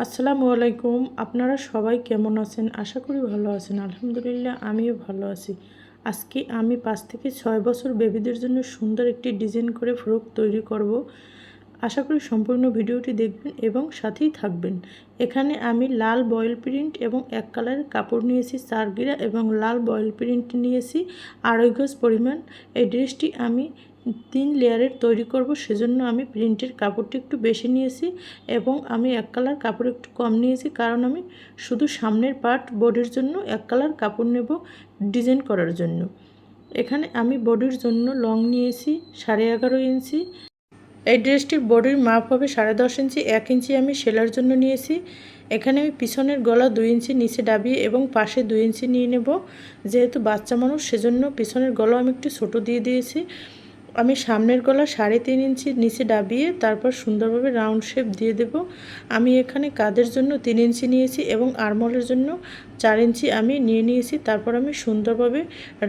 আসসালামু আলাইকুম। আপনারা সবাই কেমন আছেন? আশা করি ভালো আছেন। আলহামদুলিল্লাহ আমিও ভালো আছি। আজকে আমি 5 থেকে 6 বছর বেবিদের জন্য সুন্দর একটি ডিজাইন করে ফ্রক তৈরি করব। আশা করি সম্পূর্ণ ভিডিওটি দেখবেন এবং সাথেই থাকবেন। এখানে আমি লাল বয়েল প্রিন্ট এবং এক কালারের কাপড় নিয়েছি 4 গিরা এবং লাল বয়েল প্রিন্ট নিয়েছি 2.5 গজ পরিমাণ। এই ড্রেসটি আমি 3 লেয়ারের তৈরি করব, সেজন্য আমি প্রিন্টের কাপড়টি একটু বেশি নিয়েছি এবং আমি এক কালার কাপড় একটু কম নিয়েছি, কারণ আমি শুধু সামনের পার্ট বডির জন্য এক কালার কাপড় নেব ডিজাইন করার জন্য। এখানে আমি বডির জন্য লং নিয়েছি 11.5 ইঞ্চি। এই ড্রেসটির বডির মাপ হবে 10.5 ইঞ্চি। 1 ইঞ্চি আমি সেলার জন্য নিয়েছি। এখানে আমি পিছনের গলা 2 ইঞ্চি নিচে ডাবিয়ে এবং পাশে 2 ইঞ্চি নিয়ে নেব। যেহেতু বাচ্চা মানুষ সেজন্য পিছনের গলা আমি একটু ছোটো দিয়ে দিয়েছি। আমি সামনের গলা 3.5 ইঞ্চি নিচে ডাবিয়ে তারপর সুন্দরভাবে রাউন্ড শেপ দিয়ে দেব। আমি এখানে কাঁধের জন্য 3 ইঞ্চি নিয়েছি এবং আর্মহোলের জন্য 4 ইঞ্চি আমি নিয়ে নিয়েছি। তারপর আমি সুন্দরভাবে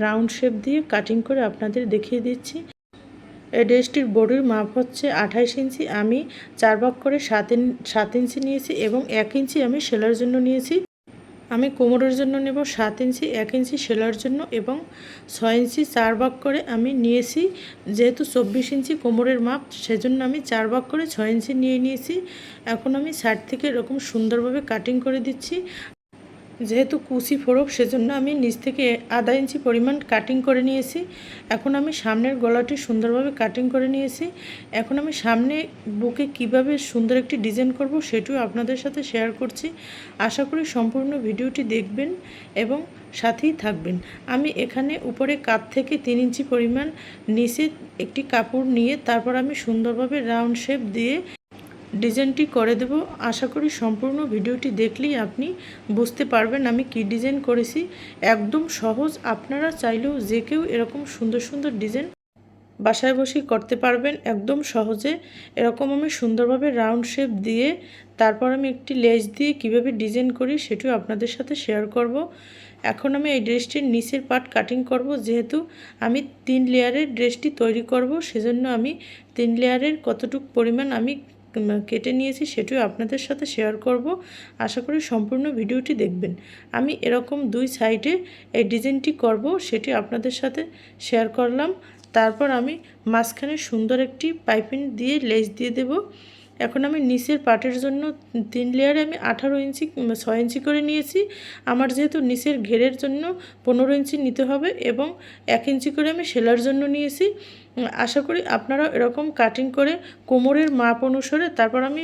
রাউন্ড শেপ দিয়ে কাটিং করে আপনাদের দেখিয়ে দিচ্ছি। এই ড্রেসটির বডির মাপ হচ্ছে 28 ইঞ্চি। আমি 4 ভাগ করে 7 ইঞ্চি নিয়েছি এবং 1 ইঞ্চি আমি সেলার জন্য নিয়েছি। আমি কোমরের জন্য নেব 7 ইঞ্চি, 1 ইঞ্চি সেলার জন্য এবং 6 ইঞ্চি 4 ভাগ করে আমি নিয়েছি। যেহেতু 24 ইঞ্চি কোমরের মাপ, সেজন্য আমি 4 ভাগ করে 6 ইঞ্চি নিয়ে নিয়েছি। এখন আমি সাইড থেকে এরকম সুন্দরভাবে কাটিং করে দিচ্ছি। যেহেতু কুচি ফোড়ক, সেজন্য আমি নিচ থেকে 1/2 ইঞ্চি পরিমাণ কাটিং করে নিয়েছি। এখন আমি সামনের গলাটি সুন্দরভাবে কাটিং করে নিয়েছি। এখন আমি সামনে বুকে কিভাবে সুন্দর একটি ডিজাইন করব সেটিও আপনাদের সাথে শেয়ার করছি। আশা করি সম্পূর্ণ ভিডিওটি দেখবেন এবং সাথেই থাকবেন। আমি এখানে উপরে কাঁধ থেকে 3 ইঞ্চি পরিমাণ নিচে একটি কাপড় নিয়ে তারপর আমি সুন্দরভাবে রাউন্ড শেপ দিয়ে ডিজাইনটি করে দেব। আশা করি সম্পূর্ণ ভিডিওটি দেখলেই আপনি বুঝতে পারবেন আমি কি ডিজাইন করেছি। একদম সহজ, আপনারা চাইলেও যে কেউ এরকম সুন্দর সুন্দর ডিজাইন বাসায় বসেই করতে পারবেন একদম সহজে। এরকম আমি সুন্দরভাবে রাউন্ড শেপ দিয়ে তারপর আমি একটি লেস দিয়ে কিভাবে ডিজাইন করি সেটিও আপনাদের সাথে শেয়ার করব। এখন আমি এই ড্রেসটির নিচের পার্ট কাটিং করব। যেহেতু আমি 3 লেয়ারের ড্রেসটি তৈরি করব, সেজন্য আমি 3 লেয়ারের কতটুকু পরিমাণ আমি কেটে নিয়েছি সেটিও আপনাদের সাথে শেয়ার করব। আশা করি সম্পূর্ণ ভিডিওটি দেখবেন। আমি এরকম 2 সাইডে এই ডিজাইনটি করব, সেটি আপনাদের সাথে শেয়ার করলাম। তারপর আমি মাঝখানে সুন্দর একটি পাইপিং দিয়ে লেস দিয়ে দেব। এখন আমি নিচের পার্টের জন্য 3 লেয়ারে আমি 18 ইঞ্চি 6 ইঞ্চি করে নিয়েছি। আমার যেহেতু নিচের ঘেরের জন্য 15 ইঞ্চি নিতে হবে এবং 1 ইঞ্চি করে আমি সেলার জন্য নিয়েছি। আশা করি আপনারা এরকম কাটিং করে কোমরের মাপ অনুসারে তারপর আমি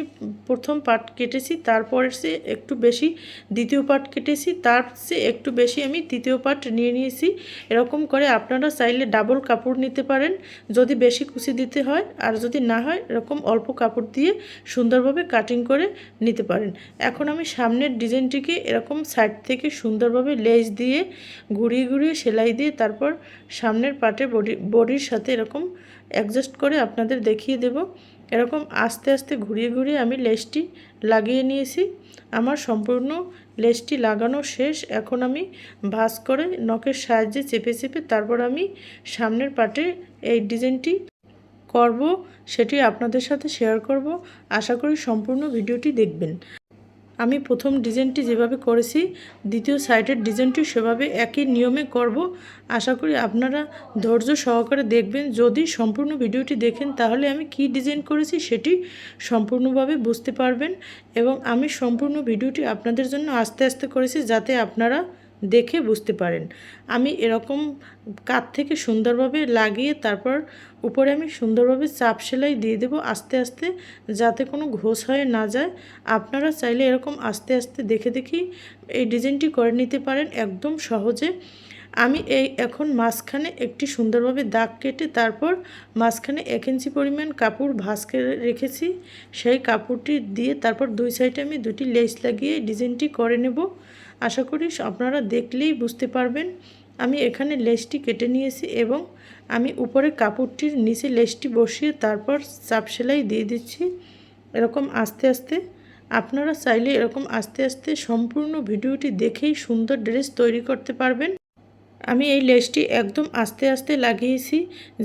প্রথম পার্ট কেটেছি, তারপর সে একটু বেশি দ্বিতীয় পার্ট কেটেছি, তার চেয়ে একটু বেশি আমি তৃতীয় পার্ট নিয়ে নিয়েছি। এরকম করে আপনারা চাইলে ডাবল কাপড় নিতে পারেন যদি বেশি কুচি দিতে হয়, আর যদি না হয় এরকম অল্প কাপড় দিয়ে সুন্দরভাবে কাটিং করে নিতে পারেন। এখন আমি সামনের ডিজাইনটিকে এরকম সাইড থেকে সুন্দরভাবে লেস দিয়ে ঘুরিয়ে ঘুরিয়ে সেলাই দিয়ে তারপর সামনের পার্টে বডির সাথে এরকম অ্যাডজাস্ট করে আপনাদের দেখিয়ে দেব। এরকম আস্তে আস্তে ঘুরিয়ে ঘুরিয়ে আমি লেসটি লাগিয়ে নিয়েছি। আমার সম্পূর্ণ লেসটি লাগানো শেষ। এখন আমি ভাঁজ করে নখের সাহায্যে চেপে চেপে তারপর আমি সামনের পার্টে এই ডিজাইনটি করব, সেটি আপনাদের সাথে শেয়ার করব। আশা করি সম্পূর্ণ ভিডিওটি দেখবেন। আমি প্রথম ডিজাইনটি যেভাবে করেছি দ্বিতীয় সাইডের ডিজাইনটি সেভাবে একই নিয়মে করব। আশা করি আপনারা ধৈর্য সহকারে দেখবেন। যদি সম্পূর্ণ ভিডিওটি দেখেন তাহলে আমি কি ডিজাইন করেছি সেটি সম্পূর্ণভাবে বুঝতে পারবেন। এবং আমি সম্পূর্ণ ভিডিওটি আপনাদের জন্য আস্তে আস্তে করেছি যাতে আপনারা দেখে বুঝতে পারেন। আমি এরকম কাঁধ থেকে সুন্দরভাবে লাগিয়ে তারপর উপরে আমি সুন্দরভাবে চাপ সেলাই দিয়ে দেব আস্তে আস্তে, যাতে কোনো ঘোষ হয়ে না যায়। আপনারা চাইলে এরকম আস্তে আস্তে দেখে দেখি এই ডিজাইনটি করে নিতে পারেন একদম সহজে। আমি এখন মাঝখানে একটি সুন্দরভাবে দাগ কেটে তারপর মাঝখানে 1 ইঞ্চি পরিমাণ কাপড় ভাঁজ করে রেখেছি। সেই কাপড়টি দিয়ে তারপর 2 সাইডে আমি 2টি লেস লাগিয়ে ডিজাইনটি করে নেব। আশা করি আপনারা দেখলেই বুঝতে পারবেন। আমি এখানে লেসটি কেটে নিয়েছি এবং আমি উপরে কাপড়টির নিচে লেসটি বসিয়ে তারপর চাপ সেলাই দিয়ে দিচ্ছি এরকম আস্তে আস্তে। আপনারা চাইলে এরকম আস্তে আস্তে সম্পূর্ণ ভিডিওটি দেখেই সুন্দর ড্রেস তৈরি করতে পারবেন। আমি এই লেসটি একদম আস্তে আস্তে লাগিয়েছি,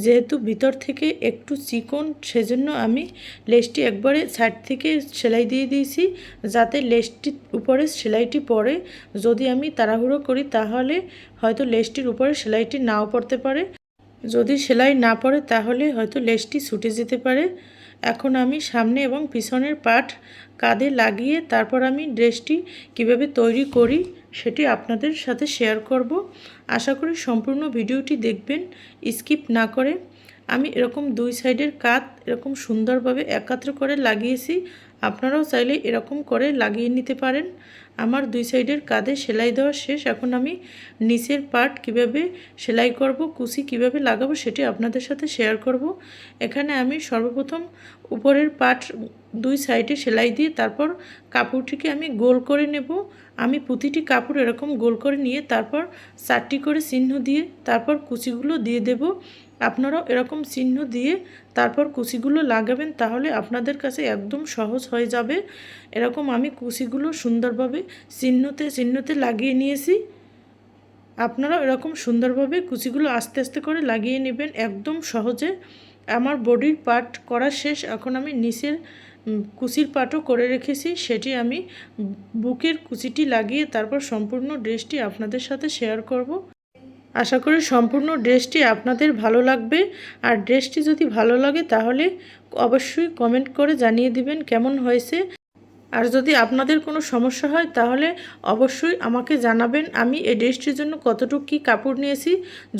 যেহেতু ভিতর থেকে একটু চিকন, সেজন্য আমি লেসটি একবারে সাইড থেকে সেলাই দিয়ে দিয়েছি, যাতে লেসটির উপরে সেলাইটি পড়ে। যদি আমি তাড়াহুড়ো করি তাহলে হয়তো লেসটির উপরে সেলাইটি নাও পড়তে পারে। যদি সেলাই না পড়ে তাহলে হয়তো লেসটি ছুটে যেতে পারে। এখন আমি সামনে এবং পিছনের পার্ট কাঁধে লাগিয়ে তারপর আমি ড্রেসটি কিভাবে তৈরি করি সেটি আপনাদের সাথে শেয়ার করব। আশা করি সম্পূর্ণ ভিডিওটি দেখবেন, স্কিপ না করে। আমি এরকম দুই সাইডের কাঁধ এরকম সুন্দরভাবে একাত্র করে লাগিয়েছি। আপনারাও চাইলে এরকম করে লাগিয়ে নিতে পারেন। আমার দুই সাইডের কাঁধে সেলাই দেওয়া শেষ। এখন আমি নিচের পার্ট কিভাবে সেলাই করব, কুচি কিভাবে লাগাবো সেটি আপনাদের সাথে শেয়ার করব। এখানে আমি সর্বপ্রথম উপরের পার্ট দুই সাইডে সেলাই দিয়ে তারপর কাপড়টিকে আমি গোল করে নেব। আমি প্রতিটি কাপড় এরকম গোল করে নিয়ে তারপর 4টি করে চিহ্ন দিয়ে তারপর কুচিগুলো দিয়ে দেব। আপনারাও এরকম চিহ্ন দিয়ে তারপর কুচিগুলো লাগাবেন, তাহলে আপনাদের কাছে একদম সহজ হয়ে যাবে। এরকম আমি কুচিগুলো সুন্দরভাবে চিহ্নতে লাগিয়ে নিয়েছি। আপনারাও এরকম সুন্দরভাবে কুচিগুলো আস্তে আস্তে করে লাগিয়ে নেবেন একদম সহজে। আমার বডির পার্ট করা শেষ। এখন আমি নিচের কুচির পার্টও করে রেখেছি, সেটি আমি বুকের কুচিটি লাগিয়ে তারপর সম্পূর্ণ ড্রেসটি আপনাদের সাথে শেয়ার করব। আশা করি সম্পূর্ণ ড্রেসটি আপনাদের ভালো লাগবে। আর ড্রেসটি যদি ভালো লাগে তাহলে অবশ্যই কমেন্ট করে জানিয়ে দিবেন কেমন হয়েছে। আর যদি আপনাদের কোনো সমস্যা হয় তাহলে অবশ্যই আমাকে জানাবেন আমি এই ড্রেসটির জন্য কতটুকু কী কাপড় নিয়েছি।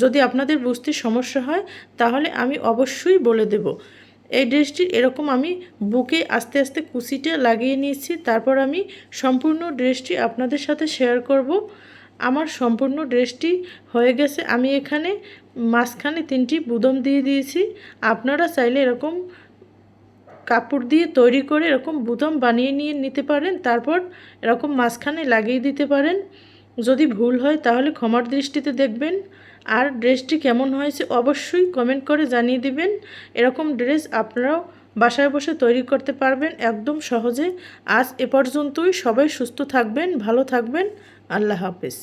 যদি আপনাদের বুঝতে সমস্যা হয় তাহলে আমি অবশ্যই বলে দেব। এই ড্রেসটি এরকম আমি বুকে আস্তে আস্তে কুচিটা লাগিয়ে নিয়েছি, তারপর আমি সম্পূর্ণ ড্রেসটি আপনাদের সাথে শেয়ার করব। আমার সম্পূর্ণ ড্রেসটি হয়ে গেছে। আমি এখানে মাঝখানে 3টি বুদম দিয়ে দিয়েছি। আপনারা চাইলে এরকম কাপড় দিয়ে তৈরি করে এরকম বুতাম বানিয়ে নিতে পারেন, তারপর এরকম মাঝখানে লাগিয়ে দিতে পারেন। যদি ভুল হয় তাহলে ক্ষমার দৃষ্টিতে দেখবেন। আর ড্রেসটি কেমন হয়েছে অবশ্যই কমেন্ট করে জানিয়ে দিবেন। এরকম ড্রেস আপনারাও বাসায় বসে তৈরি করতে পারবেন একদম সহজে। আজ এ পর্যন্তই। সবাই সুস্থ থাকবেন, ভালো থাকবেন। আল্লাহ হাফেজ।